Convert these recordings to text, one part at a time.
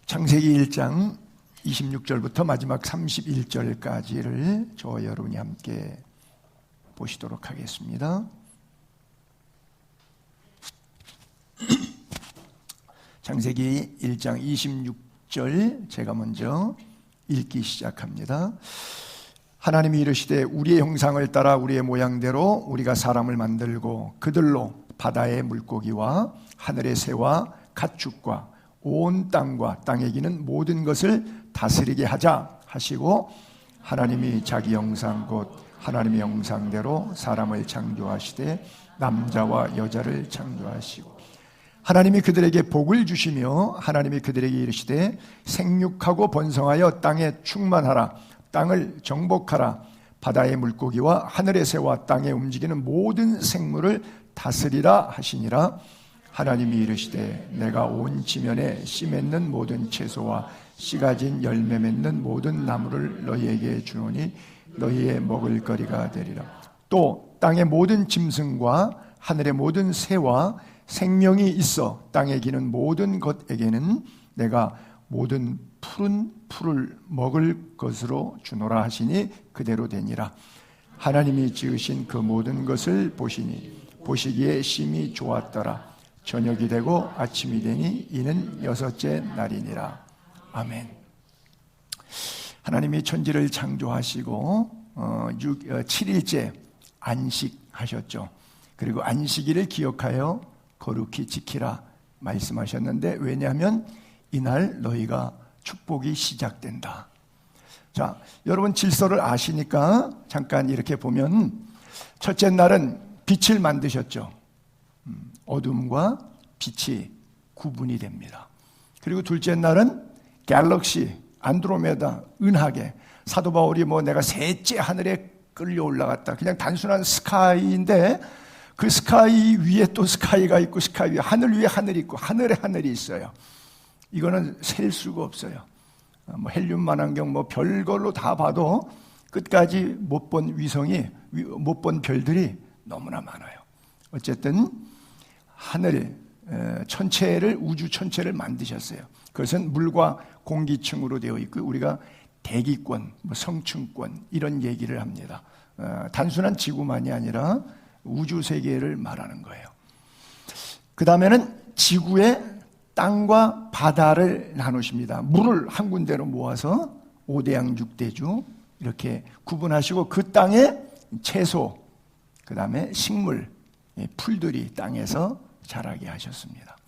창세기 1장 26절부터 마지막 31절까지를 저와 여러분이 함께 보시도록 하겠습니다. 창세기 1장 26절 제가 먼저 읽기 시작합니다. 하나님이 이르시되 우리의 형상을 따라 우리의 모양대로 우리가 사람을 만들고 그들로 바다의 물고기와 하늘의 새와 가축과 온 땅과 땅에 기는 모든 것을 다스리게 하자 하시고, 하나님이 자기 형상 곧 하나님의 형상대로 사람을 창조하시되 남자와 여자를 창조하시고, 하나님이 그들에게 복을 주시며 하나님이 그들에게 이르시되 생육하고 번성하여 땅에 충만하라, 땅을 정복하라, 바다의 물고기와 하늘의 새와 땅에 움직이는 모든 생물을 다스리라 하시니라. 하나님이 이르시되 내가 온 지면에 씨 맺는 모든 채소와 씨 가진 열매 맺는 모든 나무를 너희에게 주노니 너희의 먹을 거리가 되리라. 또 땅의 모든 짐승과 하늘의 모든 새와 생명이 있어 땅에 기는 모든 것에게는 내가 모든 푸른 풀을 먹을 것으로 주노라 하시니 그대로 되니라. 하나님이 지으신 그 모든 것을 보시니 보시기에 심히 좋았더라. 저녁이 되고 아침이 되니 이는 여섯째 날이니라. 아멘. 하나님이 천지를 창조하시고 7일째 안식하셨죠. 그리고 안식일을 기억하여 거룩히 지키라 말씀하셨는데, 왜냐하면 이날 너희가 축복이 시작된다. 자, 여러분 질서를 아시니까 잠깐 이렇게 보면, 첫째 날은 빛을 만드셨죠. 어둠과 빛이 구분이 됩니다. 그리고 둘째 날은 갤럭시, 안드로메다, 은하계. 사도 바울이 내가 셋째 하늘에 끌려 올라갔다, 그냥 단순한 스카이인데 그 스카이 위에 또 스카이가 있고, 스카이 위에 하늘 위에 하늘이 있고, 하늘에 하늘이 있어요. 이거는 셀 수가 없어요. 헬륨 만환경 별걸로 다 봐도 끝까지 못 본 위성이, 못 본 별들이 너무나 많아요. 어쨌든 하늘 천체를, 우주 천체를 만드셨어요. 그것은 물과 공기층으로 되어 있고, 우리가 대기권, 성층권 이런 얘기를 합니다. 단순한 지구만이 아니라 우주 세계를 말하는 거예요. 그 다음에는 지구의 땅과 바다를 나누십니다. 물을 한 군데로 모아서 5대양 6대주 이렇게 구분하시고, 그 땅에 채소, 그 다음에 식물, 풀들이 땅에서 자라게 하셨습니다.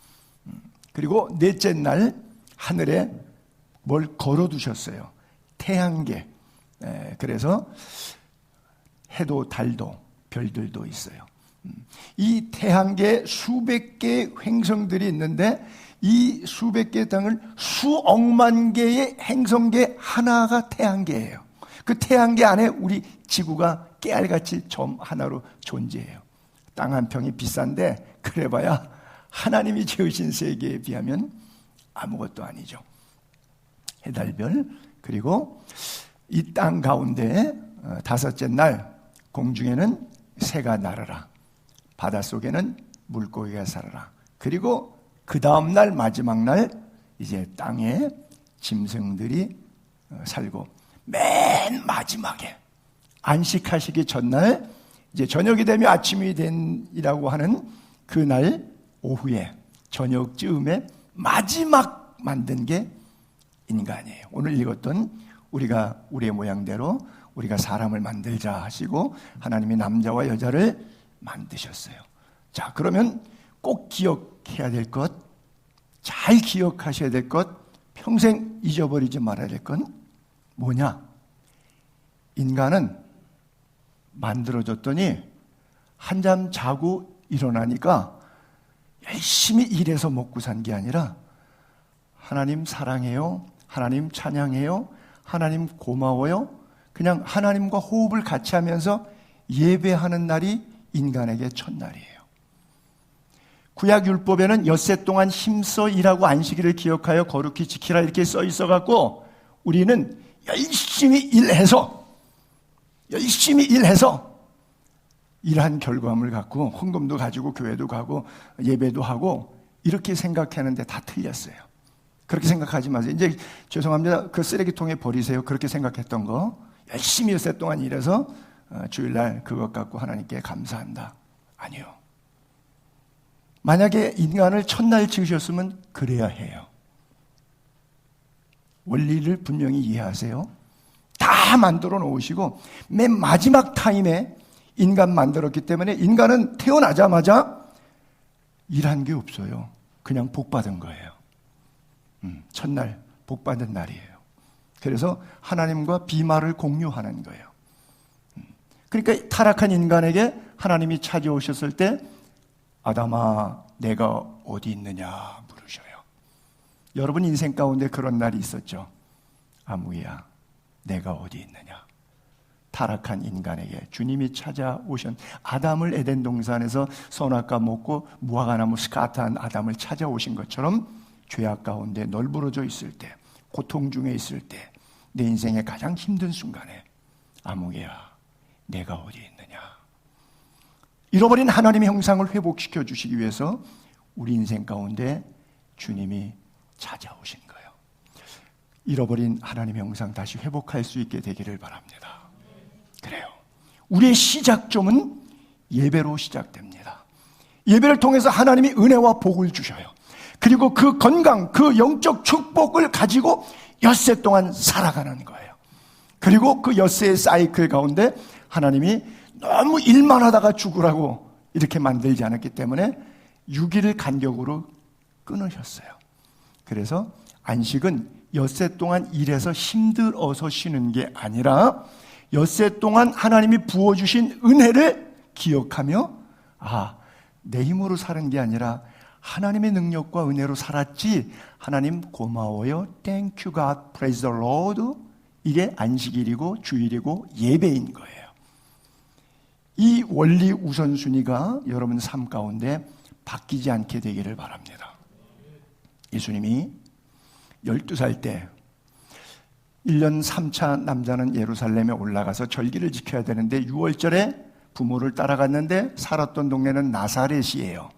그리고 넷째 날 하늘에 뭘 걸어두셨어요. 태양계. 그래서 해도 달도 별들도 있어요. 이 태양계 수백 개의 행성들이 있는데, 이 수백 개의 땅을 수억만 개의 행성계 하나가 태양계예요. 그 태양계 안에 우리 지구가 깨알같이 점 하나로 존재해요. 땅 한 평이 비싼데 그래봐야 하나님이 지으신 세계에 비하면 아무것도 아니죠. 해달별. 그리고 이 땅 가운데 다섯째 날 공중에는 새가 날아라, 바닷속에는 물고기가 살아라. 그리고 그 다음 날 마지막 날 이제 땅에 짐승들이 살고, 맨 마지막에 안식하시기 전날, 이제 저녁이 되면 아침이 된이라고 하는 그날 오후에 저녁쯤에 마지막 만든 게 인간이에요. 오늘 읽었던 우리가 우리의 모양대로 우리가 사람을 만들자 하시고 하나님이 남자와 여자를 만드셨어요. 자, 그러면 꼭 기억해야 될 것, 잘 기억하셔야 될 것, 평생 잊어버리지 말아야 될 건 뭐냐? 인간은 만들어졌더니 한잠 자고 일어나니까 열심히 일해서 먹고 산 게 아니라 하나님 사랑해요, 하나님 찬양해요, 하나님 고마워요, 그냥 하나님과 호흡을 같이 하면서 예배하는 날이 인간에게 첫날이에요. 구약율법에는 엿새 동안 힘써 일하고 안식일을 기억하여 거룩히 지키라 이렇게 써 있어갖고, 우리는 열심히 일해서 일한 결과물을 갖고 헌금도 가지고 교회도 가고 예배도 하고 이렇게 생각하는데 다 틀렸어요. 그렇게 생각하지 마세요. 이제 죄송합니다. 그 쓰레기통에 버리세요. 그렇게 생각했던 거. 열심히 엿새 동안 일해서 주일날 그것 갖고 하나님께 감사한다. 아니요. 만약에 인간을 첫날 지으셨으면 그래야 해요. 원리를 분명히 이해하세요. 다 만들어 놓으시고 맨 마지막 타임에 인간 만들었기 때문에 인간은 태어나자마자 일한 게 없어요. 그냥 복 받은 거예요. 첫날 복 받은 날이에요. 그래서 하나님과 비말을 공유하는 거예요. 그러니까 타락한 인간에게 하나님이 찾아오셨을 때 아담아 내가 어디 있느냐 물으셔요. 여러분 인생 가운데 그런 날이 있었죠. 아무야 내가 어디 있느냐. 타락한 인간에게 주님이 찾아오신 아담을 에덴 동산에서 선악과 먹고 무화과나무 스카트한 아담을 찾아오신 것처럼 죄악 가운데 널브러져 있을 때, 고통 중에 있을 때, 내 인생의 가장 힘든 순간에 아무개야 내가 어디 있느냐. 잃어버린 하나님의 형상을 회복시켜 주시기 위해서 우리 인생 가운데 주님이 찾아오신 거예요. 잃어버린 하나님의 형상 다시 회복할 수 있게 되기를 바랍니다. 그래요. 우리의 시작점은 예배로 시작됩니다. 예배를 통해서 하나님이 은혜와 복을 주셔요. 그리고 그 건강, 그 영적 축복을 가지고 엿새 동안 살아가는 거예요. 그리고 그 엿새의 사이클 가운데 하나님이 너무 일만 하다가 죽으라고 이렇게 만들지 않았기 때문에 6일을 간격으로 끊으셨어요. 그래서 안식은 엿새 동안 일해서 힘들어서 쉬는 게 아니라 엿새 동안 하나님이 부어주신 은혜를 기억하며 내 힘으로 사는 게 아니라 하나님의 능력과 은혜로 살았지. 하나님 고마워요. Thank you God, praise the Lord. 이게 안식일이고 주일이고 예배인 거예요. 이 원리 우선순위가 여러분 삶 가운데 바뀌지 않게 되기를 바랍니다. 예수님이 12살 때 1년 3차 남자는 예루살렘에 올라가서 절기를 지켜야 되는데 6월절에 부모를 따라갔는데 살았던 동네는 나사렛이에요.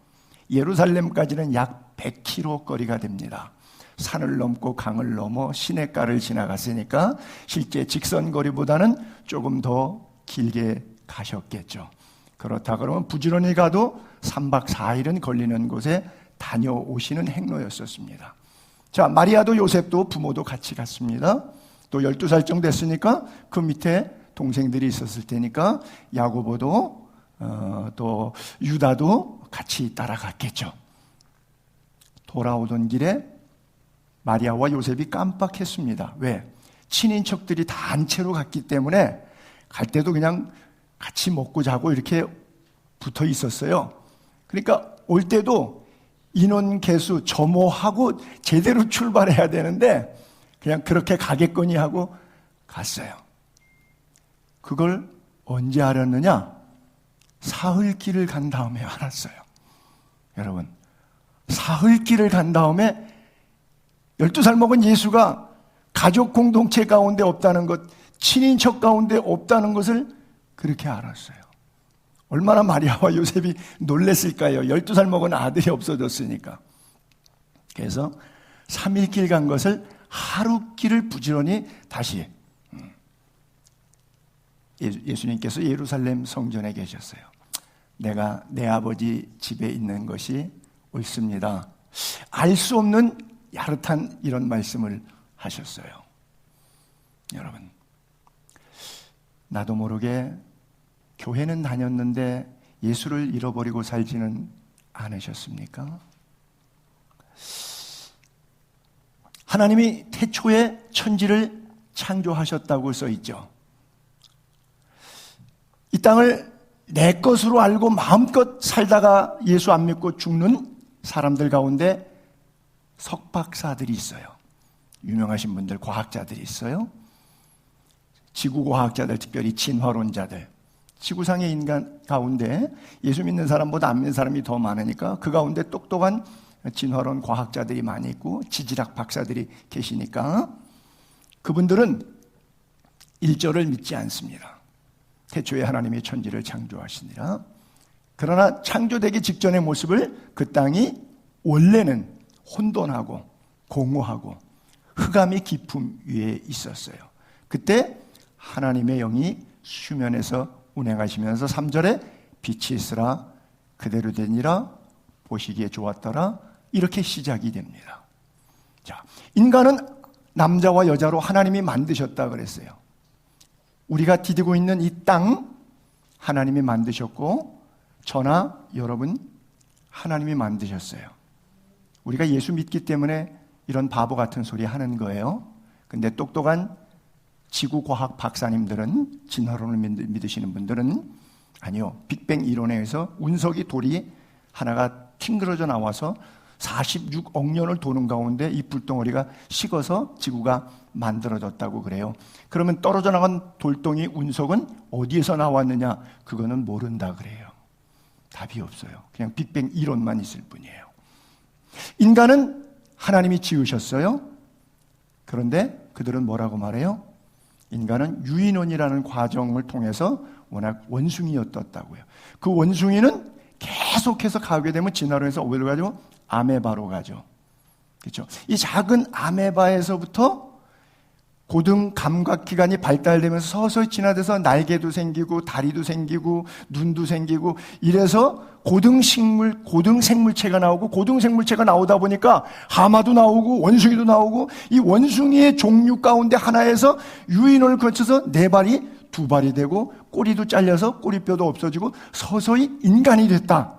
예루살렘까지는 약 100km 거리가 됩니다. 산을 넘고 강을 넘어 시냇가를 지나갔으니까 실제 직선거리보다는 조금 더 길게 가셨겠죠. 그렇다 그러면 부지런히 가도 3박 4일은 걸리는 곳에 다녀오시는 행로였었습니다. 자, 마리아도 요셉도 부모도 같이 갔습니다. 또 12살쯤 됐으니까 그 밑에 동생들이 있었을 테니까 야고보도 또 유다도 같이 따라갔겠죠. 돌아오던 길에 마리아와 요셉이 깜빡했습니다. 왜? 친인척들이 다 단체로 갔기 때문에 갈 때도 그냥 같이 먹고 자고 이렇게 붙어 있었어요. 그러니까 올 때도 인원 개수 점호하고 제대로 출발해야 되는데 그냥 그렇게 가겠거니 하고 갔어요. 그걸 언제 알았느냐? 사흘길을 간 다음에 알았어요. 여러분, 사흘길을 간 다음에 12살 먹은 예수가 가족 공동체 가운데 없다는 것, 친인척 가운데 없다는 것을 그렇게 알았어요. 얼마나 마리아와 요셉이 놀랬을까요? 12살 먹은 아들이 없어졌으니까. 그래서 3일길 간 것을 하루길을 부지런히 다시 예수님께서 예루살렘 성전에 계셨어요. 내가 내 아버지 집에 있는 것이 옳습니다. 알 수 없는 야릇한 이런 말씀을 하셨어요. 여러분, 나도 모르게 교회는 다녔는데 예수를 잃어버리고 살지는 않으셨습니까? 하나님이 태초에 천지를 창조하셨다고 써 있죠. 이 땅을 내 것으로 알고 마음껏 살다가 예수 안 믿고 죽는 사람들 가운데 석박사들이 있어요. 유명하신 분들, 과학자들이 있어요. 지구과학자들, 특별히 진화론자들. 지구상의 인간 가운데 예수 믿는 사람보다 안 믿는 사람이 더 많으니까 그 가운데 똑똑한 진화론 과학자들이 많이 있고 지질학 박사들이 계시니까 그분들은 1절을 믿지 않습니다. 태초에 하나님이 천지를 창조하시니라. 그러나 창조되기 직전의 모습을 그 땅이 원래는 혼돈하고 공허하고 흑암의 깊음 위에 있었어요. 그때 하나님의 영이 수면에서 운행하시면서 3절에 빛이 있으라 그대로 되니라 보시기에 좋았더라 이렇게 시작이 됩니다. 자, 인간은 남자와 여자로 하나님이 만드셨다 그랬어요. 우리가 디디고 있는 이 땅 하나님이 만드셨고 저나 여러분 하나님이 만드셨어요. 우리가 예수 믿기 때문에 이런 바보 같은 소리 하는 거예요. 근데 똑똑한 지구과학 박사님들은, 진화론을 믿으시는 분들은 아니요, 빅뱅 이론에 의해서 운석이 돌이 하나가 튕그러져 나와서 46억 년을 도는 가운데 이 불덩어리가 식어서 지구가 만들어졌다고 그래요. 그러면 떨어져 나간 돌덩이 운석은 어디에서 나왔느냐? 그거는 모른다 그래요. 답이 없어요. 그냥 빅뱅 이론만 있을 뿐이에요. 인간은 하나님이 지으셨어요. 그런데 그들은 뭐라고 말해요? 인간은 유인원이라는 과정을 통해서 워낙 원숭이였다고요. 그 원숭이는 계속해서 가게 되면 진화로 해서 어디로 가죠? 아메바로 가죠. 그렇죠? 이 작은 아메바에서부터 고등 감각기관이 발달되면서 서서히 진화돼서 날개도 생기고 다리도 생기고 눈도 생기고 이래서 고등생물체가 나오고 고등생물체가 나오다 보니까 하마도 나오고 원숭이도 나오고 이 원숭이의 종류 가운데 하나에서 유인원을 거쳐서 4발이 2발이 되고 꼬리도 잘려서 꼬리뼈도 없어지고 서서히 인간이 됐다.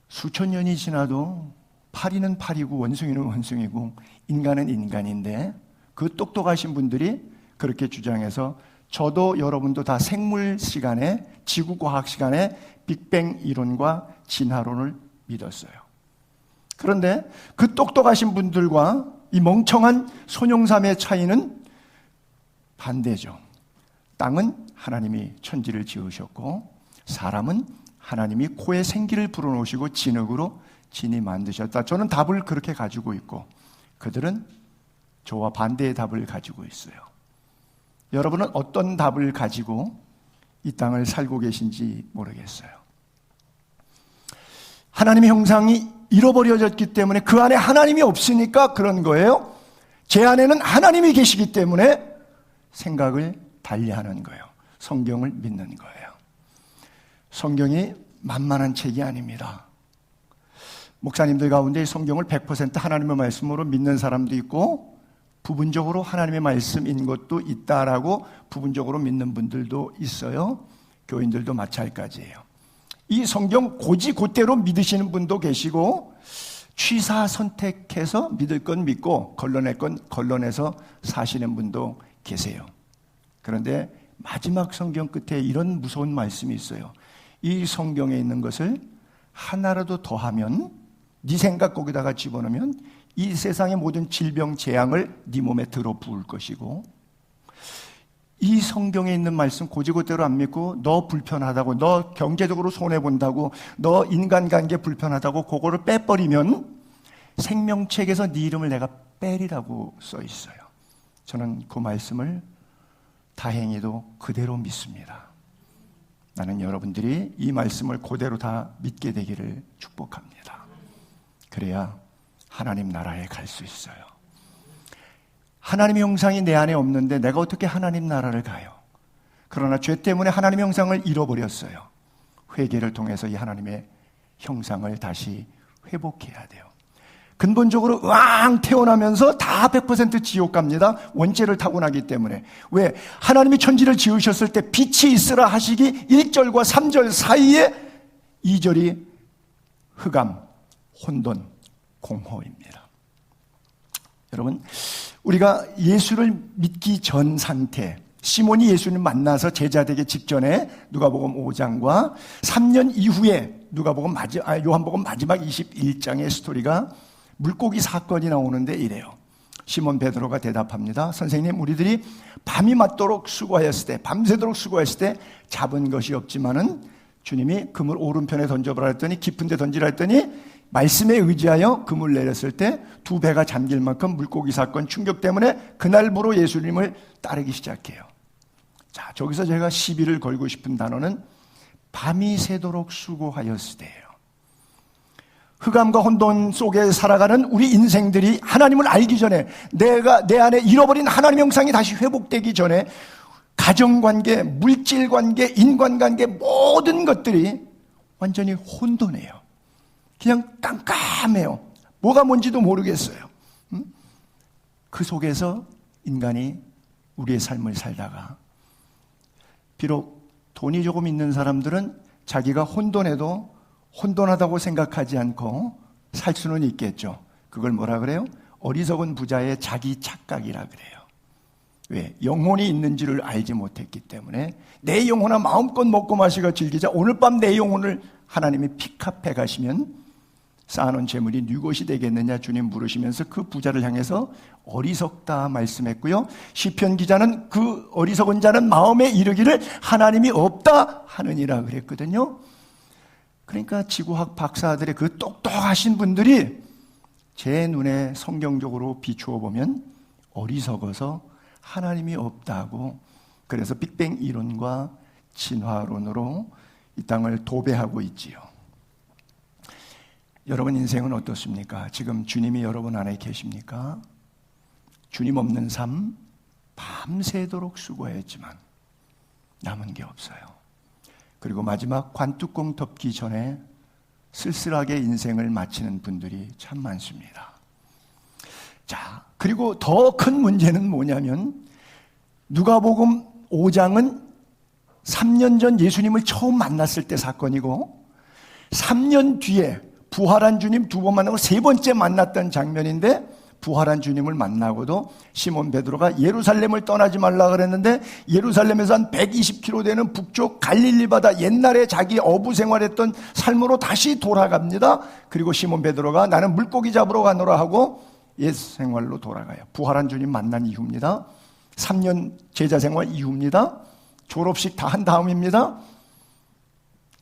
수천 년이 지나도 파리는 파리고 원숭이는 원숭이고 인간은 인간인데 그 똑똑하신 분들이 그렇게 주장해서 저도 여러분도 다 생물 시간에 지구과학 시간에 빅뱅 이론과 진화론을 믿었어요. 그런데 그 똑똑하신 분들과 이 멍청한 손용삼의 차이는 반대죠. 땅은 하나님이 천지를 지으셨고 사람은 하나님이 코에 생기를 불어넣으시고 진흙으로 진이 만드셨다. 저는 답을 그렇게 가지고 있고 그들은 저와 반대의 답을 가지고 있어요. 여러분은 어떤 답을 가지고 이 땅을 살고 계신지 모르겠어요. 하나님의 형상이 잃어버려졌기 때문에 그 안에 하나님이 없으니까 그런 거예요? 제 안에는 하나님이 계시기 때문에 생각을 달리하는 거예요. 성경을 믿는 거예요. 성경이 만만한 책이 아닙니다. 목사님들 가운데 성경을 100% 하나님의 말씀으로 믿는 사람도 있고 부분적으로 하나님의 말씀인 것도 있다라고 부분적으로 믿는 분들도 있어요. 교인들도 마찬가지예요. 이 성경 곧대로 믿으시는 분도 계시고 취사 선택해서 믿을 건 믿고 걸러낼 건 걸러내서 사시는 분도 계세요. 그런데 마지막 성경 끝에 이런 무서운 말씀이 있어요. 이 성경에 있는 것을 하나라도 더하면 네 생각 거기다가 집어넣으면 이 세상의 모든 질병 재앙을 네 몸에 들어 부을 것이고 이 성경에 있는 말씀 곧대로 안 믿고 너 불편하다고 너 경제적으로 손해본다고 너 인간관계 불편하다고 그거를 빼버리면 생명책에서 네 이름을 내가 빼리라고 써 있어요. 저는 그 말씀을 다행히도 그대로 믿습니다. 나는 여러분들이 이 말씀을 그대로 다 믿게 되기를 축복합니다. 그래야 하나님 나라에 갈 수 있어요. 하나님의 형상이 내 안에 없는데 내가 어떻게 하나님 나라를 가요? 그러나 죄 때문에 하나님의 형상을 잃어버렸어요. 회개를 통해서 이 하나님의 형상을 다시 회복해야 돼요. 근본적으로 으앙 태어나면서 다 100% 지옥 갑니다. 원죄를 타고나기 때문에. 왜? 하나님이 천지를 지으셨을 때 빛이 있으라 하시기 1절과 3절 사이에 2절이 흑암, 혼돈, 공허입니다. 여러분, 우리가 예수를 믿기 전 상태, 시몬이 예수를 만나서 제자 되기 직전에 누가복음 5장과 3년 이후에 요한복음 마지막 21장의 스토리가 물고기 사건이 나오는데 이래요. 시몬 베드로가 대답합니다. 선생님, 우리들이 밤이 맞도록 수고하였을 때, 밤새도록 수고했을 때 잡은 것이 없지만은 주님이 그물 오른편에 던져보라 했더니 깊은 데 던지라 했더니 말씀에 의지하여 그물 내렸을 때 2배가 잠길 만큼 물고기 사건 충격 때문에 그날부로 예수님을 따르기 시작해요. 자, 저기서 제가 시비를 걸고 싶은 단어는 밤이 새도록 수고하였을 때예요. 흑암과 혼돈 속에 살아가는 우리 인생들이 하나님을 알기 전에, 내 안에 잃어버린 하나님의 형상이 다시 회복되기 전에 가정관계, 물질관계, 인간관계 모든 것들이 완전히 혼돈해요. 그냥 깜깜해요. 뭐가 뭔지도 모르겠어요. 그 속에서 인간이 우리의 삶을 살다가, 비록 돈이 조금 있는 사람들은 자기가 혼돈해도 혼돈하다고 생각하지 않고 살 수는 있겠죠. 그걸 뭐라 그래요? 어리석은 부자의 자기 착각이라 그래요. 왜? 영혼이 있는지를 알지 못했기 때문에 내 영혼아 마음껏 먹고 마시고 즐기자. 오늘 밤 내 영혼을 하나님이 픽업해 가시면 쌓아놓은 재물이 네 것이 되겠느냐 주님 물으시면서 그 부자를 향해서 어리석다 말씀했고요. 시편 기자는 그 어리석은 자는 마음에 이르기를 하나님이 없다 하느니라 그랬거든요. 그러니까 지구학 박사들의 그 똑똑하신 분들이 제 눈에 성경적으로 비추어 보면 어리석어서 하나님이 없다고, 그래서 빅뱅 이론과 진화론으로 이 땅을 도배하고 있지요. 여러분 인생은 어떻습니까? 지금 주님이 여러분 안에 계십니까? 주님 없는 삶 밤새도록 수고했지만 남은 게 없어요. 그리고 마지막 관뚜껑 덮기 전에 쓸쓸하게 인생을 마치는 분들이 참 많습니다. 자, 그리고 더 큰 문제는 뭐냐면 누가복음 5장은 3년 전 예수님을 처음 만났을 때 사건이고 3년 뒤에 부활한 주님 두 번 만나고 세 번째 만났던 장면인데, 부활한 주님을 만나고도 시몬 베드로가 예루살렘을 떠나지 말라 그랬는데 예루살렘에서 한 120km 되는 북쪽 갈릴리 바다 옛날에 자기 어부 생활했던 삶으로 다시 돌아갑니다. 그리고 시몬 베드로가 나는 물고기 잡으러 가노라 하고 옛 생활로 돌아가요. 부활한 주님 만난 이후입니다. 3년 제자 생활 이후입니다. 졸업식 다 한 다음입니다.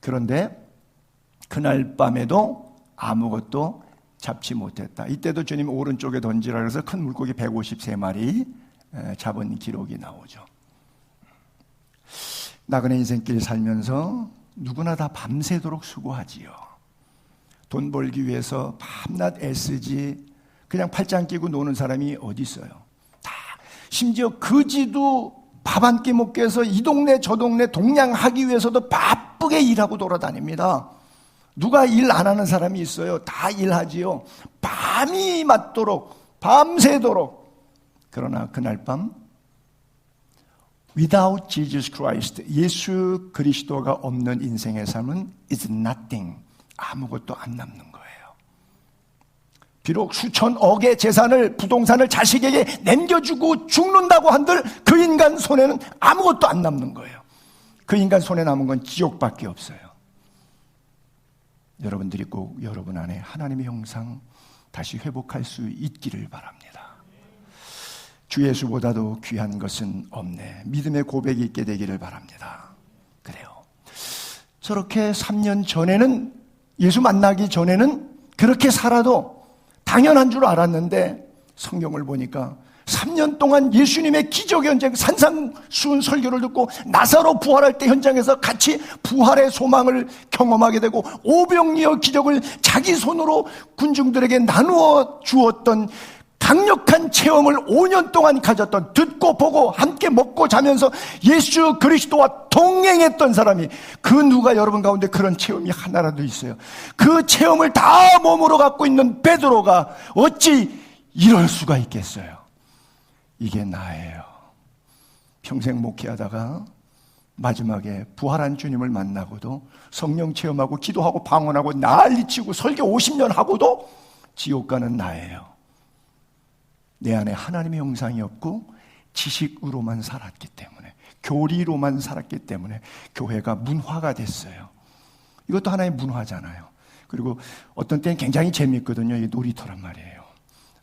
그런데 그날 밤에도 아무것도 잡지 못했다. 이때도 주님 오른쪽에 던지라 그래서 큰 물고기 153마리 잡은 기록이 나오죠. 나그네 인생길 살면서 누구나 다 밤새도록 수고하지요. 돈 벌기 위해서 밤낮 애쓰지 그냥 팔짱 끼고 노는 사람이 어디 있어요? 다 심지어 거지도 밥 한 끼 먹기 위해서 이 동네 저 동네 동냥하기 위해서도 바쁘게 일하고 돌아다닙니다. 누가 일 안 하는 사람이 있어요? 다 일하지요. 밤이 맞도록 밤새도록. 그러나 그날 밤 Without Jesus Christ, 예수 그리스도가 없는 인생의 삶은 is nothing, 아무것도 안 남는 거예요. 비록 수천억의 재산을, 부동산을 자식에게 남겨주고 죽는다고 한들 그 인간 손에는 아무것도 안 남는 거예요. 그 인간 손에 남은 건 지옥밖에 없어요. 여러분들이 꼭 여러분 안에 하나님의 형상 다시 회복할 수 있기를 바랍니다. 주 예수보다도 귀한 것은 없네. 믿음의 고백이 있게 되기를 바랍니다. 그래요. 저렇게 3년 전에는, 예수 만나기 전에는 그렇게 살아도 당연한 줄 알았는데 성경을 보니까 3년 동안 예수님의 기적 현장, 산상수훈 설교를 듣고 나사로 부활할 때 현장에서 같이 부활의 소망을 경험하게 되고 오병이어 기적을 자기 손으로 군중들에게 나누어 주었던 강력한 체험을 5년 동안 가졌던, 듣고 보고 함께 먹고 자면서 예수 그리스도와 동행했던 사람이, 그 누가 여러분 가운데 그런 체험이 하나라도 있어요? 그 체험을 다 몸으로 갖고 있는 베드로가 어찌 이럴 수가 있겠어요? 이게 나예요. 평생 목회하다가 마지막에 부활한 주님을 만나고도 성령 체험하고 기도하고 방언하고 난리치고 설교 50년 하고도 지옥 가는 나예요. 내 안에 하나님의 형상이 없고 지식으로만 살았기 때문에, 교리로만 살았기 때문에 교회가 문화가 됐어요. 이것도 하나의 문화잖아요. 그리고 어떤 때는 굉장히 재미있거든요. 이게 놀이터란 말이에요.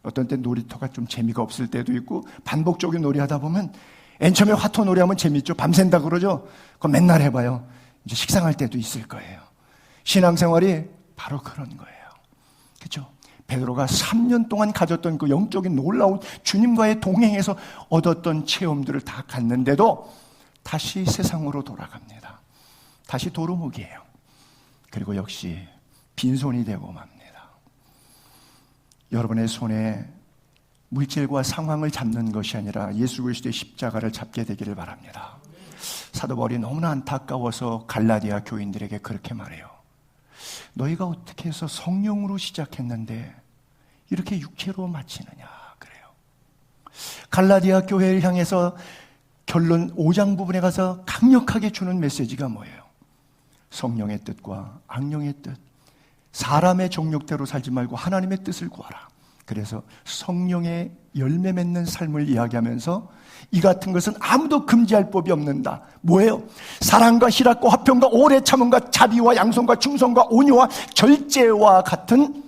어떤 때 놀이터가 좀 재미가 없을 때도 있고, 반복적인 놀이 하다 보면 맨 처음에 화토 놀이 하면 재밌죠. 밤샌다 그러죠. 그거 맨날 해봐요. 이제 식상할 때도 있을 거예요. 신앙생활이 바로 그런 거예요. 그렇죠? 베드로가 3년 동안 가졌던 그 영적인 놀라운 주님과의 동행에서 얻었던 체험들을 다 갖는데도 다시 세상으로 돌아갑니다. 다시 도루묵이에요. 그리고 역시 빈손이 되고 맙니다. 여러분의 손에 물질과 상황을 잡는 것이 아니라 예수 그리스도의 십자가를 잡게 되기를 바랍니다. 사도 바울이 너무나 안타까워서 갈라디아 교인들에게 그렇게 말해요. 너희가 어떻게 해서 성령으로 시작했는데 이렇게 육체로 마치느냐 그래요. 갈라디아 교회를 향해서 결론 5장 부분에 가서 강력하게 주는 메시지가 뭐예요? 성령의 뜻과 악령의 뜻, 사람의 정욕대로 살지 말고 하나님의 뜻을 구하라. 그래서 성령의 열매 맺는 삶을 이야기하면서 이 같은 것은 아무도 금지할 법이 없는다. 뭐예요? 사랑과 희락과 화평과 오래 참음과 자비와 양성과 충성과 온유와 절제와 같은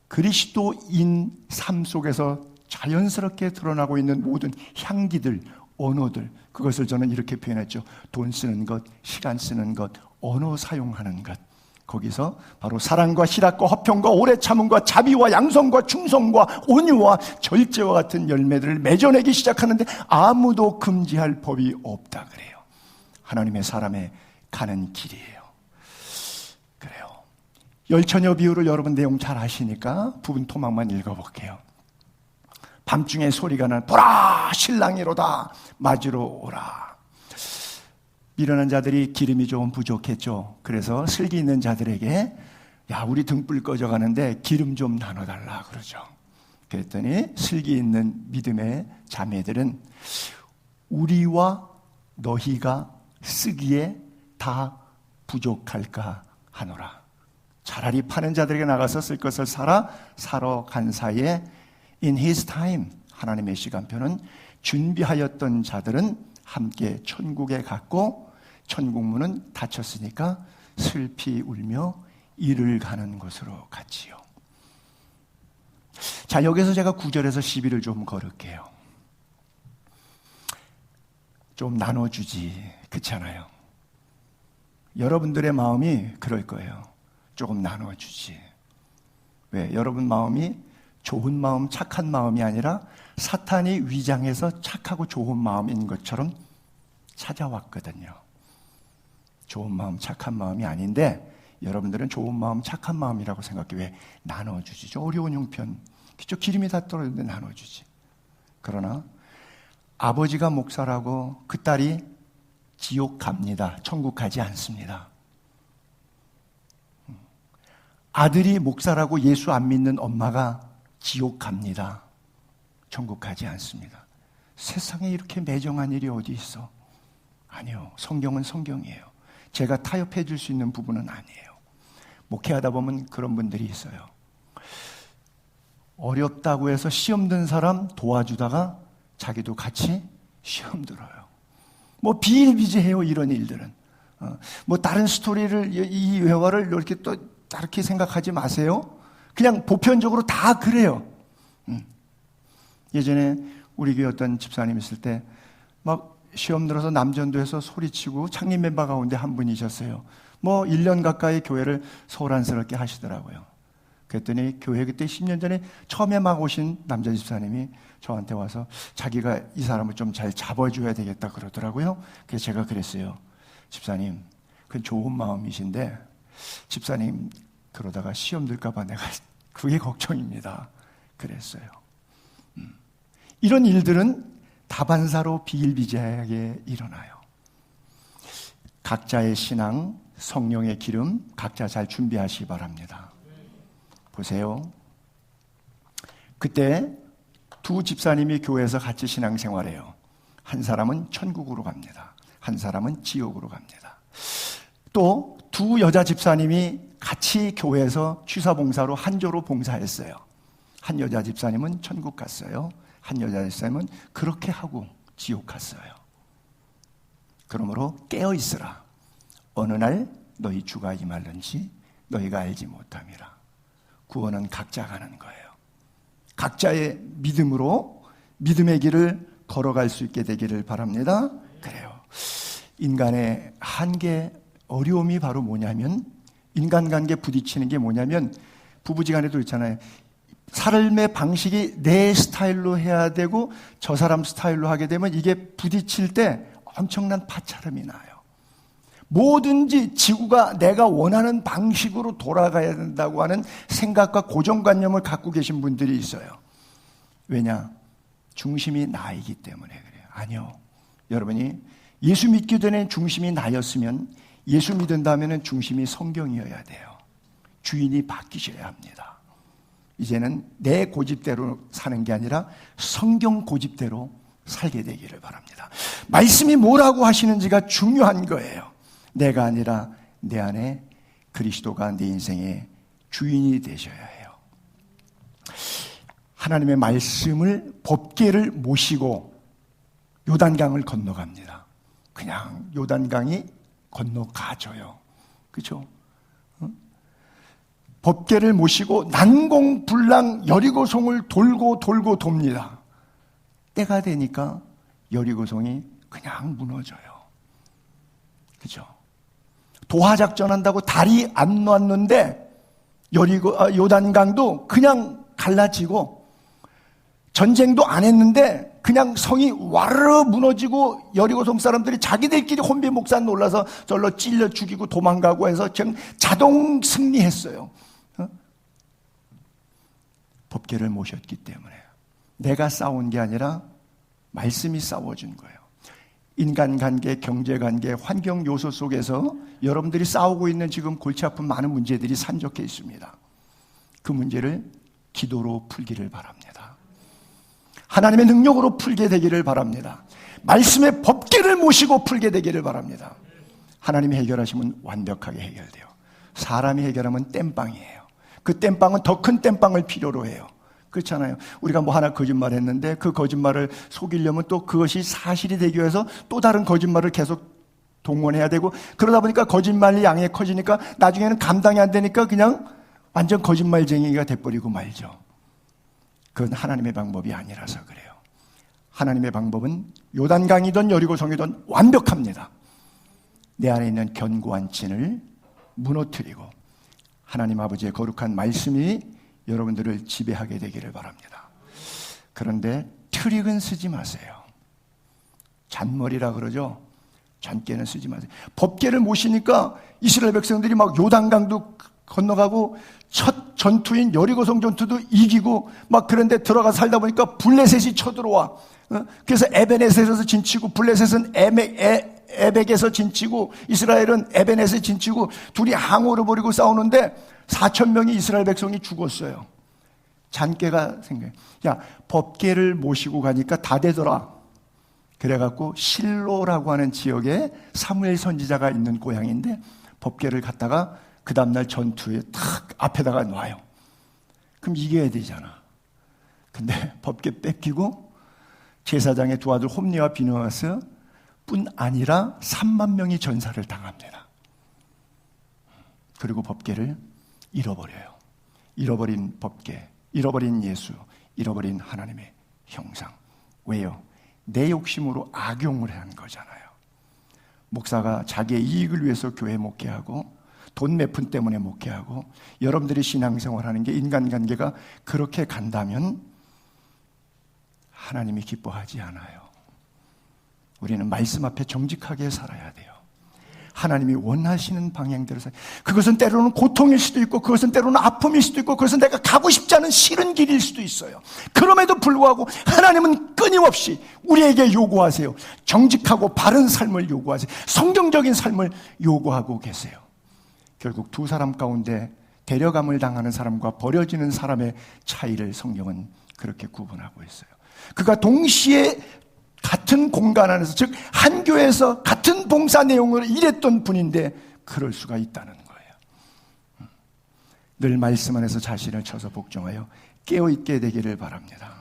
그리스도인 삶 속에서 자연스럽게 드러나고 있는 모든 향기들, 언어들, 그것을 저는 이렇게 표현했죠. 돈 쓰는 것, 시간 쓰는 것, 언어 사용하는 것. 거기서 바로 사랑과 희락과 화평과 오래 참음과 자비와 양성과 충성과 온유와 절제와 같은 열매들을 맺어내기 시작하는데 아무도 금지할 법이 없다 그래요. 하나님의 사람의 가는 길이에요. 그래요. 열처녀 비유를 여러분 내용 잘 아시니까 부분 토막만 읽어볼게요. 밤중에 소리가 나 보라 신랑이로다 맞으러 오라. 미련한 자들이 기름이 좀 부족했죠. 그래서 슬기 있는 자들에게 야 우리 등불 꺼져가는데 기름 좀 나눠달라 그러죠. 그랬더니 슬기 있는 믿음의 자매들은 우리와 너희가 쓰기에 다 부족할까 하노라. 차라리 파는 자들에게 나가서 쓸 것을 사러 간 사이에 In His time 하나님의 시간표는 준비하였던 자들은 함께 천국에 갔고 천국문은 닫혔으니까 슬피 울며 이를 가는 곳으로 갔지요. 자, 여기서 제가 9절에서 12를 좀 걸을게요. 좀 나눠주지, 그렇잖아요. 여러분들의 마음이 그럴 거예요. 조금 나눠주지. 왜? 여러분 마음이 좋은 마음, 착한 마음이 아니라 사탄이 위장해서 착하고 좋은 마음인 것처럼 찾아왔거든요. 좋은 마음, 착한 마음이 아닌데 여러분들은 좋은 마음, 착한 마음이라고 생각해. 왜? 나눠주지. 좀 어려운 형편. 그쪽 기름이 다 떨어졌는데 나눠주지. 그러나 아버지가 목사라고 그 딸이 지옥 갑니다. 천국 가지 않습니다. 아들이 목사라고 예수 안 믿는 엄마가 지옥 갑니다. 천국 가지 않습니다. 세상에 이렇게 매정한 일이 어디 있어? 아니요. 성경은 성경이에요. 제가 타협해 줄 수 있는 부분은 아니에요. 목회하다 보면 그런 분들이 있어요. 어렵다고 해서 시험 든 사람 도와주다가 자기도 같이 시험 들어요. 뭐 비일비재해요. 이런 일들은. 뭐 다른 스토리를 이 회화를 이렇게 또 다르게 생각하지 마세요. 그냥 보편적으로 다 그래요. 예전에 우리 교회 어떤 집사님 있을 때 막 시험 들어서 남전도에서 소리치고 창립 멤버 가운데 한 분이셨어요. 뭐 1년 가까이 교회를 소란스럽게 하시더라고요. 그랬더니 교회 그때 10년 전에 처음에 막 오신 남자 집사님이 저한테 와서 자기가 이 사람을 좀 잘 잡아줘야 되겠다 그러더라고요. 그래서 제가 그랬어요. 집사님, 그건 좋은 마음이신데 집사님 그러다가 시험 들까봐 내가 그게 걱정입니다. 그랬어요. 이런 일들은 다반사로 비일비재하게 일어나요. 각자의 신앙, 성령의 기름, 각자 잘 준비하시기 바랍니다. 보세요. 그때 두 집사님이 교회에서 같이 신앙생활해요. 한 사람은 천국으로 갑니다. 한 사람은 지옥으로 갑니다. 또 두 여자 집사님이 같이 교회에서 취사봉사로 한조로 봉사했어요. 한 여자 집사님은 천국 갔어요. 한 여자 집사님은 그렇게 하고 지옥 갔어요. 그러므로 깨어있으라. 어느 날 너희 주가 임할는지 너희가 알지 못함이라. 구원은 각자 가는 거예요. 각자의 믿음으로 믿음의 길을 걸어갈 수 있게 되기를 바랍니다. 그래요. 인간의 한계, 어려움이 바로 뭐냐면 인간관계 부딪히는 게 뭐냐면 부부지간에도 있잖아요. 삶의 방식이 내 스타일로 해야 되고 저 사람 스타일로 하게 되면 이게 부딪힐 때 엄청난 파차름이 나요. 뭐든지 지구가 내가 원하는 방식으로 돌아가야 된다고 하는 생각과 고정관념을 갖고 계신 분들이 있어요. 왜냐? 중심이 나이기 때문에 그래요. 아니요. 여러분이 예수 믿기 전에 중심이 나였으면 예수 믿은 다음에는 중심이 성경이어야 돼요. 주인이 바뀌셔야 합니다. 이제는 내 고집대로 사는 게 아니라 성경 고집대로 살게 되기를 바랍니다. 말씀이 뭐라고 하시는지가 중요한 거예요. 내가 아니라 내 안에 그리스도가 내 인생의 주인이 되셔야 해요. 하나님의 말씀을 법궤를 모시고 요단강을 건너갑니다. 그냥 요단강이 건너가져요. 그렇죠? 법궤를 모시고 난공불락 여리고성을 돌고 돕니다. 때가 되니까 여리고성이 그냥 무너져요. 그렇죠? 도하작전한다고 다리 안 놨는데 요단강도 그냥 갈라지고, 전쟁도 안 했는데 그냥 성이 와르르 무너지고 여리고성 사람들이 자기들끼리 혼비 목산 놀라서 절로 찔러 죽이고 도망가고 해서 지금 자동 승리했어요. 법궤를 모셨기 때문에. 내가 싸운 게 아니라 말씀이 싸워준 거예요. 인간관계, 경제관계, 환경 요소 속에서 여러분들이 싸우고 있는 지금 골치 아픈 많은 문제들이 산적해 있습니다. 그 문제를 기도로 풀기를 바랍니다. 하나님의 능력으로 풀게 되기를 바랍니다. 말씀의 법궤를 모시고 풀게 되기를 바랍니다. 하나님이 해결하시면 완벽하게 해결돼요. 사람이 해결하면 땜빵이에요. 그 땜빵은 더 큰 땜빵을 필요로 해요. 그렇잖아요. 우리가 뭐 하나 거짓말했는데 그 거짓말을 속이려면 또 그것이 사실이 되기 위해서 또 다른 거짓말을 계속 동원해야 되고, 그러다 보니까 거짓말이 양이 커지니까 나중에는 감당이 안 되니까 그냥 완전 거짓말쟁이가 돼버리고 말죠. 그건 하나님의 방법이 아니라서 그래요. 하나님의 방법은 요단강이든 여리고성이든 완벽합니다. 내 안에 있는 견고한 진을 무너뜨리고 하나님 아버지의 거룩한 말씀이 여러분들을 지배하게 되기를 바랍니다. 그런데 트릭은 쓰지 마세요. 잔머리라 그러죠. 잔깨는 쓰지 마세요. 법궤를 모시니까 이스라엘 백성들이 막 요단강도 건너가고 첫 전투인 여리고성 전투도 이기고 막, 그런데 들어가 살다 보니까 블레셋이 쳐들어와. 그래서 에벤에셋에서 진치고, 블레셋은 에벡에서 진치고, 이스라엘은 에벤에서 진치고, 둘이 항우를 벌이고 싸우는데 4,000명이 이스라엘 백성이 죽었어요. 잔깨가 생겨요. 야, 법궤를 모시고 가니까 다 되더라. 그래갖고 실로라고 하는 지역에 사무엘 선지자가 있는 고향인데 법궤를 갖다가 그 다음날 전투에 탁 앞에다가 놔요. 그럼 이겨야 되잖아. 근데 법궤 뺏기고 제사장의 두 아들 홈니와 비느하스 뿐 아니라 3만 명이 전사를 당합니다. 그리고 법궤를 잃어버려요. 잃어버린 법궤, 잃어버린 예수, 잃어버린 하나님의 형상. 왜요? 내 욕심으로 악용을 한 거잖아요. 목사가 자기의 이익을 위해서 교회 목회하고 돈 몇 푼 때문에 목회하고 여러분들이 신앙생활하는 게 인간관계가 그렇게 간다면 하나님이 기뻐하지 않아요. 우리는 말씀 앞에 정직하게 살아야 돼요. 하나님이 원하시는 방향대로 살아야 돼요. 그것은 때로는 고통일 수도 있고, 그것은 때로는 아픔일 수도 있고, 그것은 내가 가고 싶지 않은 싫은 길일 수도 있어요. 그럼에도 불구하고 하나님은 끊임없이 우리에게 요구하세요. 정직하고 바른 삶을 요구하세요. 성경적인 삶을 요구하고 계세요. 결국 두 사람 가운데 데려감을 당하는 사람과 버려지는 사람의 차이를 성경은 그렇게 구분하고 있어요. 그가 동시에 같은 공간 안에서, 즉 한 교회에서 같은 봉사 내용을 일했던 분인데 그럴 수가 있다는 거예요. 늘 말씀 안에서 자신을 쳐서 복종하여 깨어있게 되기를 바랍니다.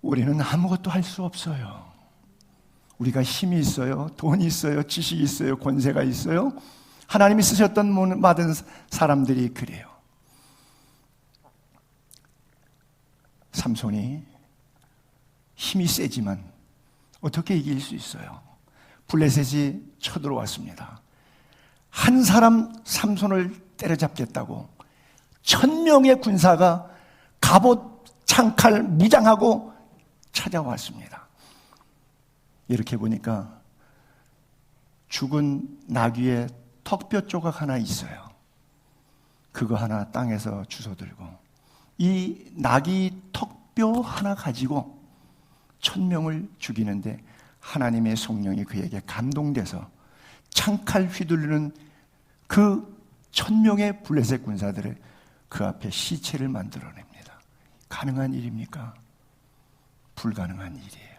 우리는 아무것도 할 수 없어요. 우리가 힘이 있어요, 돈이 있어요, 지식이 있어요, 권세가 있어요. 하나님이 쓰셨던 모든 사람들이 그래요. 삼손이 힘이 세지만 어떻게 이길 수 있어요? 블레셋이 쳐들어왔습니다. 한 사람 삼손을 때려잡겠다고 1,000명의 군사가 갑옷, 창칼, 무장하고 찾아왔습니다. 이렇게 보니까 죽은 나귀의 턱뼈 조각 하나 있어요. 그거 하나 땅에서 주워들고 이 나귀 턱뼈 하나 가지고 1000명을 죽이는데 하나님의 성령이 그에게 감동돼서 창칼 휘둘르는 그 1000명의 블레셋 군사들을 그 앞에 시체를 만들어냅니다. 가능한 일입니까? 불가능한 일이에요.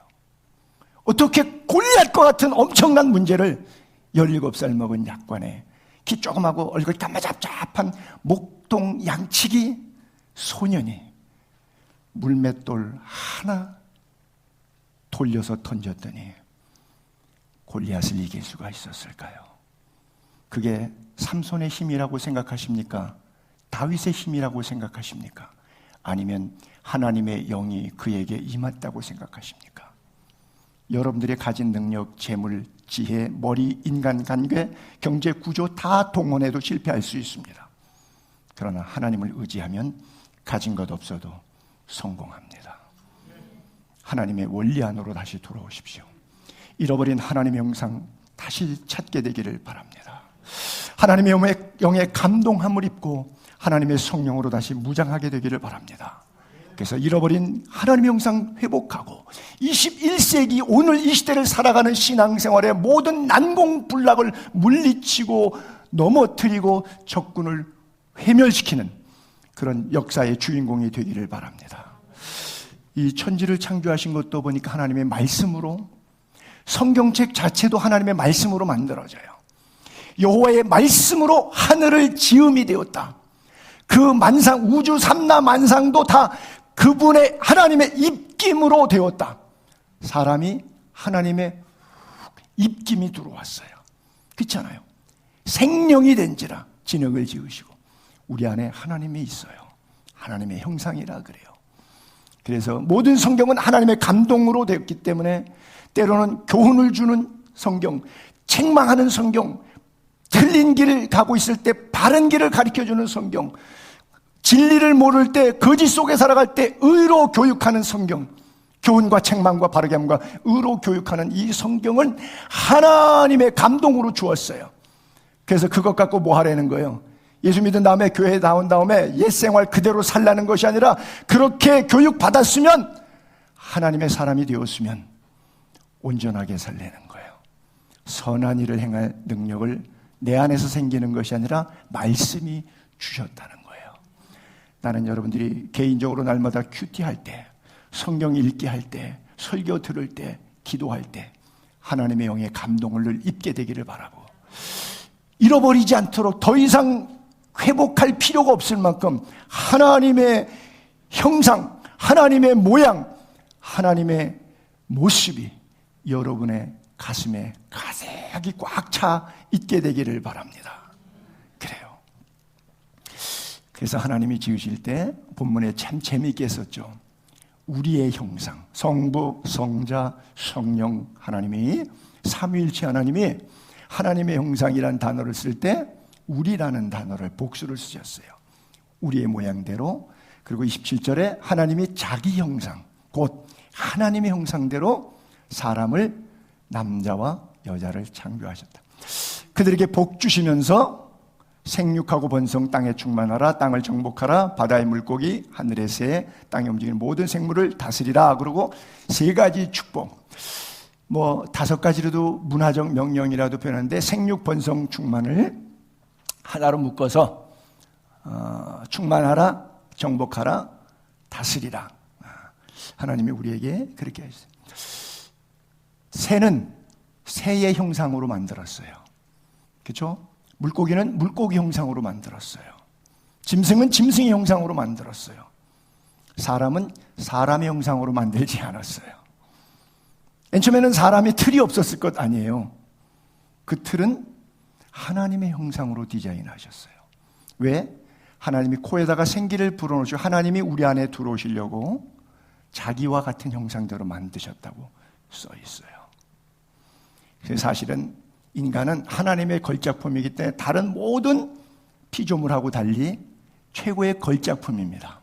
어떻게 골리앗과 같은 엄청난 문제를 17살 먹은 약관에 키 조그마고 얼굴 까마잡잡한 목동 양치기 소년이 물맷돌 하나 돌려서 던졌더니 골리앗을 이길 수가 있었을까요? 그게 삼손의 힘이라고 생각하십니까? 다윗의 힘이라고 생각하십니까? 아니면 하나님의 영이 그에게 임했다고 생각하십니까? 여러분들이 가진 능력, 재물, 지혜, 머리, 인간관계, 경제 구조 다 동원해도 실패할 수 있습니다. 그러나 하나님을 의지하면 가진 것 없어도 성공합니다. 하나님의 원리 안으로 다시 돌아오십시오. 잃어버린 하나님의 형상 다시 찾게 되기를 바랍니다. 하나님의 영의 감동함을 입고 하나님의 성령으로 다시 무장하게 되기를 바랍니다. 그래서 잃어버린 하나님의 형상 회복하고 21세기 오늘 이 시대를 살아가는 신앙생활의 모든 난공불락을 물리치고 넘어뜨리고 적군을 회멸시키는 그런 역사의 주인공이 되기를 바랍니다. 이 천지를 창조하신 것도 보니까 하나님의 말씀으로, 성경책 자체도 하나님의 말씀으로 만들어져요. 여호와의 말씀으로 하늘을 지음이 되었다. 그 만상, 우주 삼라 만상도 다 그분의 하나님의 입김으로 되었다. 사람이 하나님의 입김이 들어왔어요. 그렇잖아요. 생명이 된지라 진흙을 지으시고 우리 안에 하나님이 있어요. 하나님의 형상이라 그래요. 그래서 모든 성경은 하나님의 감동으로 되었기 때문에 때로는 교훈을 주는 성경, 책망하는 성경, 틀린 길을 가고 있을 때 바른 길을 가르쳐주는 성경, 진리를 모를 때 거짓 속에 살아갈 때 의로 교육하는 성경, 교훈과 책망과 바르게 함과 의로 교육하는 이 성경은 하나님의 감동으로 주었어요. 그래서 그것 갖고 뭐 하라는 거예요? 예수 믿은 다음에 교회에 나온 다음에 옛 생활 그대로 살라는 것이 아니라 그렇게 교육받았으면 하나님의 사람이 되었으면 온전하게 살라는 거예요. 선한 일을 행할 능력을 내 안에서 생기는 것이 아니라 말씀이 주셨다는 거예요. 나는 여러분들이 개인적으로 날마다 큐티할 때, 성경 읽기 할 때, 설교 들을 때, 기도할 때 하나님의 영의 감동을 입게 되기를 바라고, 잃어버리지 않도록 더 이상 회복할 필요가 없을 만큼 하나님의 형상, 하나님의 모양, 하나님의 모습이 여러분의 가슴에 가득히 꽉 차 있게 되기를 바랍니다. 그래요. 그래서 하나님이 지으실 때 본문에 참 재미있게 썼죠. 우리의 형상, 성부, 성자, 성령 하나님이, 삼위일체 하나님이 하나님의 형상이라는 단어를 쓸 때 우리라는 단어를 복수를 쓰셨어요. 우리의 모양대로. 그리고 27절에 하나님이 자기 형상, 곧 하나님의 형상대로 사람을, 남자와 여자를 창조하셨다. 그들에게 복 주시면서 생육하고 번성, 땅에 충만하라, 땅을 정복하라, 바다의 물고기, 하늘의 새, 땅에 움직이는 모든 생물을 다스리라. 그리고 세 가지 축복, 뭐 5가지로도 문화적 명령이라도 표현하는데 생육, 번성, 충만을 하나로 묶어서 충만하라, 정복하라, 다스리라. 하나님이 우리에게 그렇게 하셨어요. 새는 새의 형상으로 만들었어요. 그렇죠? 물고기는 물고기 형상으로 만들었어요. 짐승은 짐승의 형상으로 만들었어요. 사람은 사람의 형상으로 만들지 않았어요. 맨 처음에는 사람이 틀이 없었을 것 아니에요. 그 틀은 하나님의 형상으로 디자인하셨어요. 왜? 하나님이 코에다가 생기를 불어넣으시고 하나님이 우리 안에 들어오시려고 자기와 같은 형상대로 만드셨다고 써 있어요. 그래서 사실은 인간은 하나님의 걸작품이기 때문에 다른 모든 피조물하고 달리 최고의 걸작품입니다.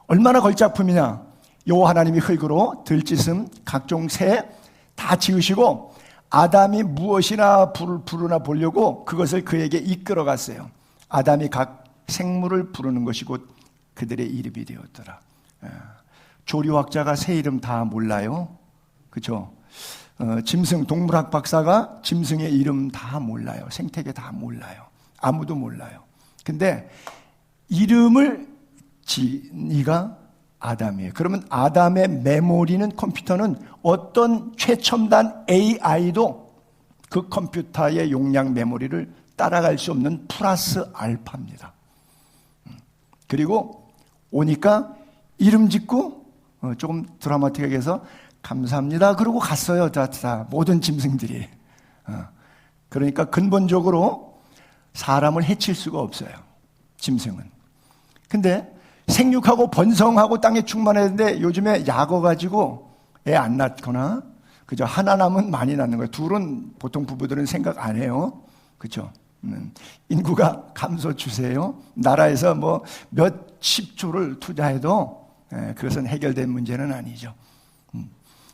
얼마나 걸작품이냐? 여호와 하나님이 흙으로 들짐승, 각종 새 다 지으시고 아담이 무엇이나 부르나 보려고 그것을 그에게 이끌어 갔어요. 아담이 각 생물을 부르는 것이 곧 그들의 이름이 되었더라. 조류학자가 새 이름 다 몰라요. 그렇죠? 짐승 동물학 박사가 짐승의 이름 다 몰라요. 생태계 다 몰라요. 아무도 몰라요. 근데 이름을 지은 이가 아담이에요. 그러면 아담의 메모리는, 컴퓨터는 어떤 최첨단 AI도 그 컴퓨터의 용량 메모리를 따라갈 수 없는 플러스 알파입니다. 그리고 오니까 이름 짓고 조금 드라마틱하게 해서 감사합니다 그러고 갔어요. 다 모든 짐승들이. 그러니까 근본적으로 사람을 해칠 수가 없어요. 짐승은. 근데 생육하고 번성하고 땅에 충만했는데 요즘에 약어 가지고 애 안 낳거나 그죠? 하나 낳으면 많이 낳는 거예요. 둘은 보통 부부들은 생각 안 해요. 그죠? 인구가 감소 추세예요. 나라에서 뭐 몇십 조를 투자해도 그것은 해결된 문제는 아니죠.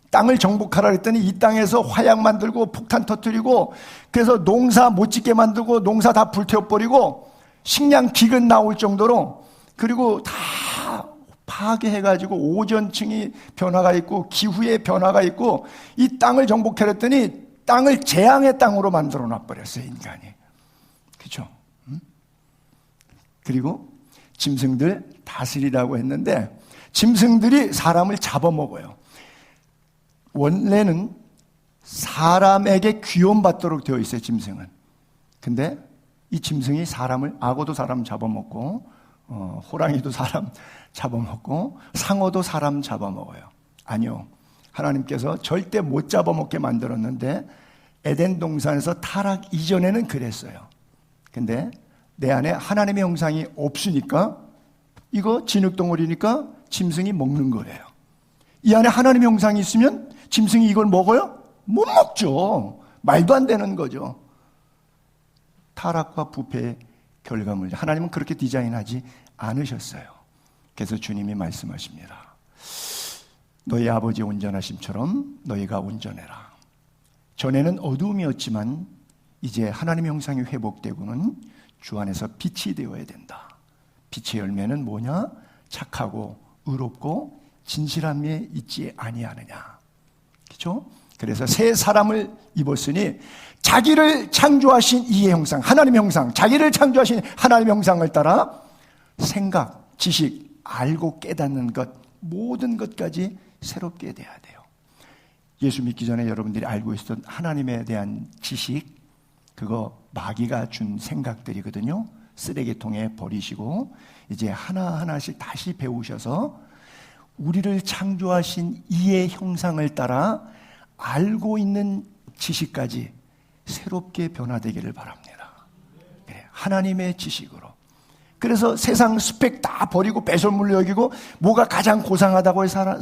땅을 정복하라 했더니 이 땅에서 화약 만들고 폭탄 터뜨리고 그래서 농사 못 짓게 만들고 농사 다 불태워버리고 식량 기근 나올 정도로, 그리고 다 파괴해가지고 오존층이 변화가 있고 기후의 변화가 있고 이 땅을 정복하라 했더니 땅을 재앙의 땅으로 만들어 놔버렸어요, 인간이. 그렇죠? 그리고 짐승들 다스리라고 했는데 짐승들이 사람을 잡아먹어요. 원래는 사람에게 귀염받도록 되어 있어요, 짐승은. 근데 이 짐승이 악어도 사람 잡아먹고 호랑이도 사람 잡아먹고 상어도 사람 잡아먹어요. 아니요. 하나님께서 절대 못 잡아먹게 만들었는데 에덴 동산에서 타락 이전에는 그랬어요. 근데 내 안에 하나님의 형상이 없으니까 이거 진흙덩어리니까 짐승이 먹는 거예요. 이 안에 하나님의 형상이 있으면 짐승이 이걸 먹어요? 못 먹죠. 말도 안 되는 거죠. 타락과 부패의 결과물. 하나님은 그렇게 디자인하지 않으셨어요. 그래서 주님이 말씀하십니다. 너희 아버지 온전하심처럼 너희가 온전해라. 전에는 어두움이었지만 이제 하나님의 형상이 회복되고는 주 안에서 빛이 되어야 된다. 빛의 열매는 뭐냐? 착하고 의롭고 진실함에 있지 아니하느냐. 그렇죠? 그래서 새 사람을 입었으니 자기를 창조하신 이의 형상, 하나님의 형상, 자기를 창조하신 하나님의 형상을 따라 생각, 지식, 알고 깨닫는 것, 모든 것까지 새롭게 돼야 돼요. 예수 믿기 전에 여러분들이 알고 있었던 하나님에 대한 지식, 그거 마귀가 준 생각들이거든요. 쓰레기통에 버리시고 이제 하나하나씩 다시 배우셔서 우리를 창조하신 이의 형상을 따라 알고 있는 지식까지 새롭게 변화되기를 바랍니다. 하나님의 지식으로. 그래서 세상 스펙 다 버리고 배설물로 여기고 뭐가 가장 고상하다고 해서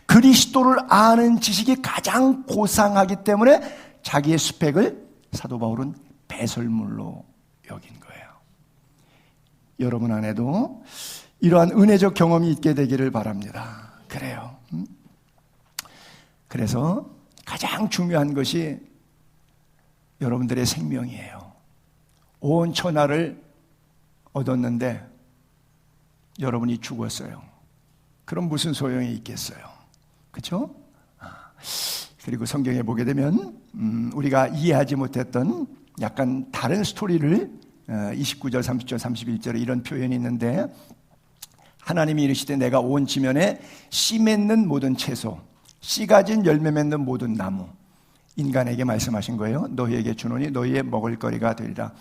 그리스도를 아는 지식이 가장 고상하기 때문에 자기의 스펙을 사도 바울은 배설물로 여긴 거예요. 여러분 안에도 이러한 은혜적 경험이 있게 되기를 바랍니다. 그래요. 그래서 가장 중요한 것이 여러분들의 생명이에요. 온 천하를 얻었는데 여러분이 죽었어요. 그럼 무슨 소용이 있겠어요? 그렇죠? 그리고 성경에 보게 되면 우리가 이해하지 못했던 약간 다른 스토리를 29절, 30절, 31절에 이런 표현이 있는데 하나님이 이르시되 내가 온 지면에 씨 맺는 모든 채소, 씨 가진 열매 맺는 모든 나무 인간에게 말씀하신 거예요. 너희에게 주노니 너희의 먹을거리가 되리라.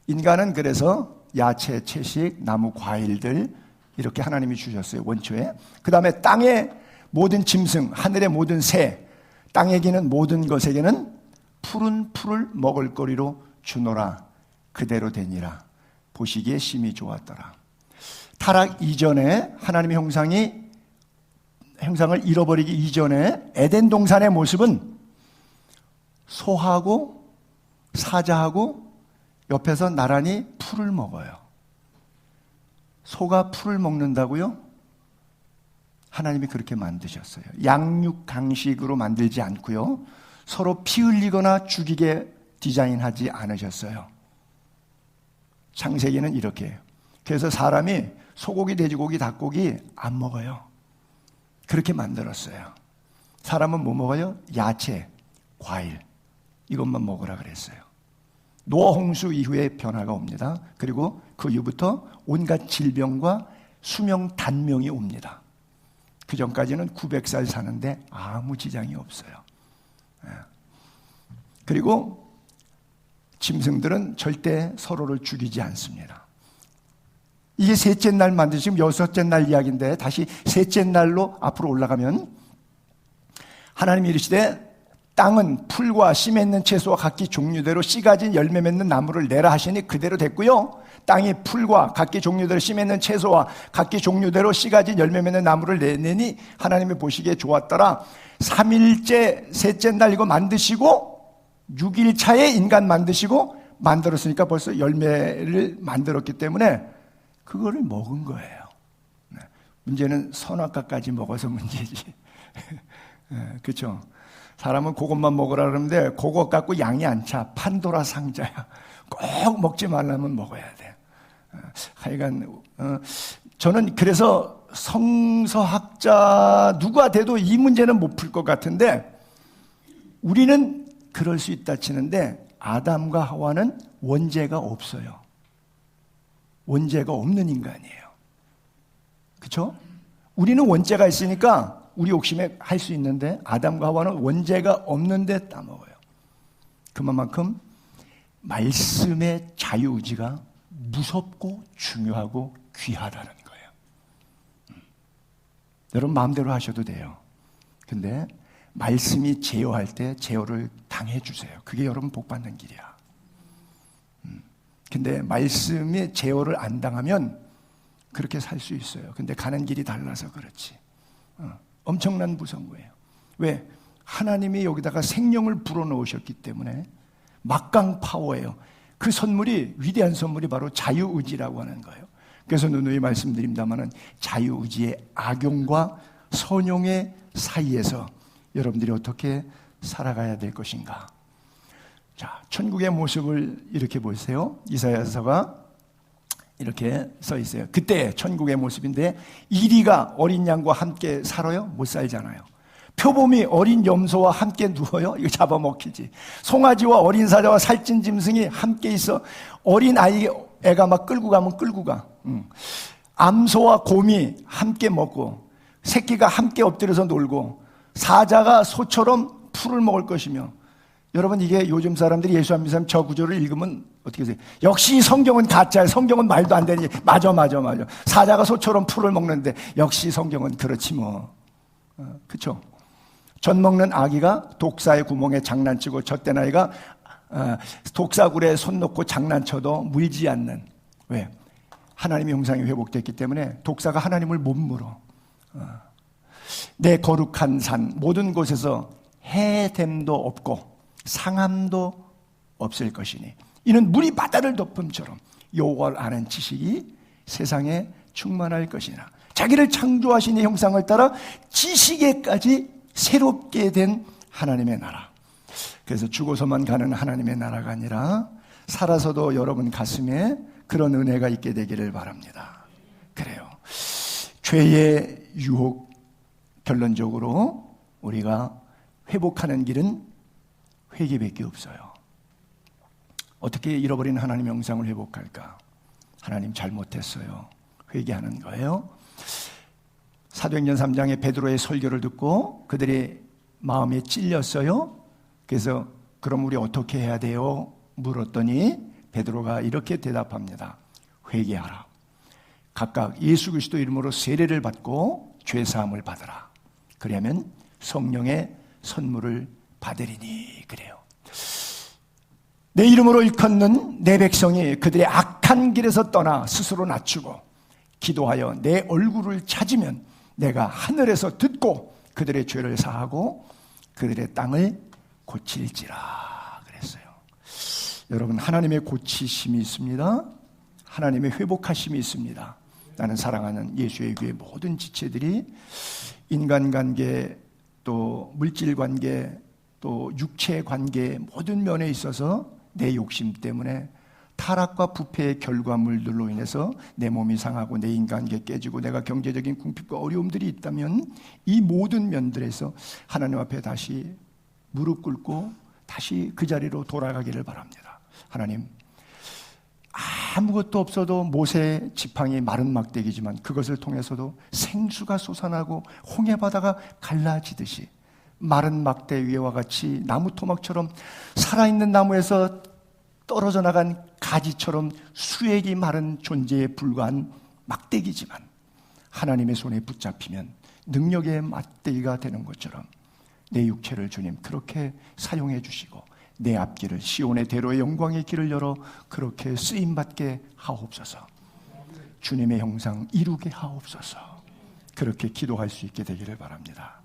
인간은 그래서 야채, 채식, 나무, 과일들 이렇게 하나님이 주셨어요. 원초에. 그 다음에 땅의 모든 짐승, 하늘의 모든 새, 땅에 기는 모든 것에게는 푸른 풀을 먹을거리로 주노라. 그대로 되니라. 보시기에 심히 좋았더라. 타락 이전에 하나님의 형상을 잃어버리기 이전에 에덴 동산의 모습은 소하고 사자하고 옆에서 나란히 풀을 먹어요. 소가 풀을 먹는다고요? 하나님이 그렇게 만드셨어요. 양육 강식으로 만들지 않고요. 서로 피 흘리거나 죽이게 디자인하지 않으셨어요. 창세기는 이렇게 해요. 그래서 사람이 소고기, 돼지고기, 닭고기 안 먹어요. 그렇게 만들었어요. 사람은 뭐 먹어요? 야채, 과일, 이것만 먹으라 그랬어요. 노아 홍수 이후에 변화가 옵니다. 그리고 그 이후부터 온갖 질병과 수명 단명이 옵니다. 그 전까지는 900살 사는데 아무 지장이 없어요. 그리고 짐승들은 절대 서로를 죽이지 않습니다. 이게 셋째 날 만드시면 여섯째 날 이야기인데 다시 셋째 날로 앞으로 올라가면 하나님이 이르시되 땅은 풀과 씨 맺는 채소와 각기 종류대로 씨 가진 열매 맺는 나무를 내라 하시니 그대로 됐고요. 땅이 풀과 각기 종류대로 씨 맺는 채소와 각기 종류대로 씨 가진 열매 맺는 나무를 내니 하나님이 보시기에 좋았더라. 3일째 셋째 날 이거 만드시고 6일 차에 인간 만드시고 만들었으니까 벌써 열매를 만들었기 때문에 그거를 먹은 거예요. 문제는 선악과까지 먹어서 문제지. 그렇죠? 사람은 그것만 먹으라 그러는데 그것 갖고 양이 안 차. 판도라 상자야. 꼭 먹지 말라면 먹어야 돼. 하여간 저는 그래서 성서학자 누가 돼도 이 문제는 못 풀 것 같은데 우리는 그럴 수 있다 치는데 아담과 하와는 원죄가 없어요. 원죄가 없는 인간이에요. 그렇죠? 우리는 원죄가 있으니까 우리 욕심에 할 수 있는데 아담과 하와는 원죄가 없는데 따먹어요. 그만큼 말씀의 자유의지가 무섭고 중요하고 귀하다는 거예요. 여러분 마음대로 하셔도 돼요. 근데 말씀이 제어할 때 제어를 당해주세요. 그게 여러분 복받는 길이야. 근데 말씀이 제어를 안 당하면 그렇게 살 수 있어요. 근데 가는 길이 달라서 그렇지. 엄청난 무서운 거예요. 왜? 하나님이 여기다가 생명을 불어넣으셨기 때문에 막강 파워예요. 그 선물이 위대한 선물이 바로 자유의지라고 하는 거예요. 그래서 누누이 말씀드립니다마는 자유의지의 악용과 선용의 사이에서 여러분들이 어떻게 살아가야 될 것인가. 자, 천국의 모습을 이렇게 보세요. 이사야서가 이렇게 써 있어요. 그때 천국의 모습인데 이리가 어린 양과 함께 살아요? 못 살잖아요. 표범이 어린 염소와 함께 누워요? 이거 잡아먹히지. 송아지와 어린 사자와 살찐 짐승이 함께 있어 어린 애가 막 끌고 가면 끌고 가. 암소와 곰이 함께 먹고 새끼가 함께 엎드려서 놀고 사자가 소처럼 풀을 먹을 것이며. 여러분 이게 요즘 사람들이 예수 안 믿는 사람 저 구절을 읽으면 어떻게 하세요? 역시 성경은 가짜야. 성경은 말도 안 되니. 맞아. 사자가 소처럼 풀을 먹는데 역시 성경은 그렇지 뭐. 그렇죠? 젖 먹는 아기가 독사의 구멍에 장난치고 젖된 아이가 독사굴에 손 놓고 장난쳐도 물지 않는. 왜? 하나님의 형상이 회복됐기 때문에 독사가 하나님을 못 물어. 내 거룩한 산 모든 곳에서 해됨도 없고 상함도 없을 것이니 이는 물이 바다를 덮음처럼 여호와를 아는 지식이 세상에 충만할 것이나 자기를 창조하신 이 형상을 따라 지식에까지 새롭게 된 하나님의 나라. 그래서 죽어서만 가는 하나님의 나라가 아니라 살아서도 여러분 가슴에 그런 은혜가 있게 되기를 바랍니다. 그래요. 죄의 유혹 결론적으로 우리가 회복하는 길은 회개밖에 없어요. 어떻게 잃어버린 하나님의 형상을 회복할까? 하나님 잘못했어요. 회개하는 거예요. 사도행전 3장에 베드로의 설교를 듣고 그들이 마음에 찔렸어요. 그래서 그럼 우리 어떻게 해야 돼요? 물었더니 베드로가 이렇게 대답합니다. 회개하라. 각각 예수 그리스도 이름으로 세례를 받고 죄사함을 받으라. 그러면 성령의 선물을 받으리니. 그래요. 내 이름으로 일컫는 내 백성이 그들의 악한 길에서 떠나 스스로 낮추고 기도하여 내 얼굴을 찾으면 내가 하늘에서 듣고 그들의 죄를 사하고 그들의 땅을 고칠지라 그랬어요. 여러분 하나님의 고치심이 있습니다. 하나님의 회복하심이 있습니다. 나는 사랑하는 예수의 교회 모든 지체들이 인간관계 또 물질관계 또 육체 관계 모든 면에 있어서 내 욕심 때문에 타락과 부패의 결과물들로 인해서 내 몸이 상하고 내 인간관계 깨지고 내가 경제적인 궁핍과 어려움들이 있다면 이 모든 면들에서 하나님 앞에 다시 무릎 꿇고 다시 그 자리로 돌아가기를 바랍니다. 하나님, 아무것도 없어도 모세 지팡이 마른 막대기지만 그것을 통해서도 생수가 솟아나고 홍해바다가 갈라지듯이 마른 막대 위와 같이 나무 토막처럼 살아있는 나무에서 떨어져 나간 가지처럼 수액이 마른 존재에 불과한 막대기지만 하나님의 손에 붙잡히면 능력의 막대기가 되는 것처럼 내 육체를 주님 그렇게 사용해 주시고 내 앞길을 시온의 대로의 영광의 길을 열어 그렇게 쓰임받게 하옵소서. 주님의 형상 이루게 하옵소서. 그렇게 기도할 수 있게 되기를 바랍니다.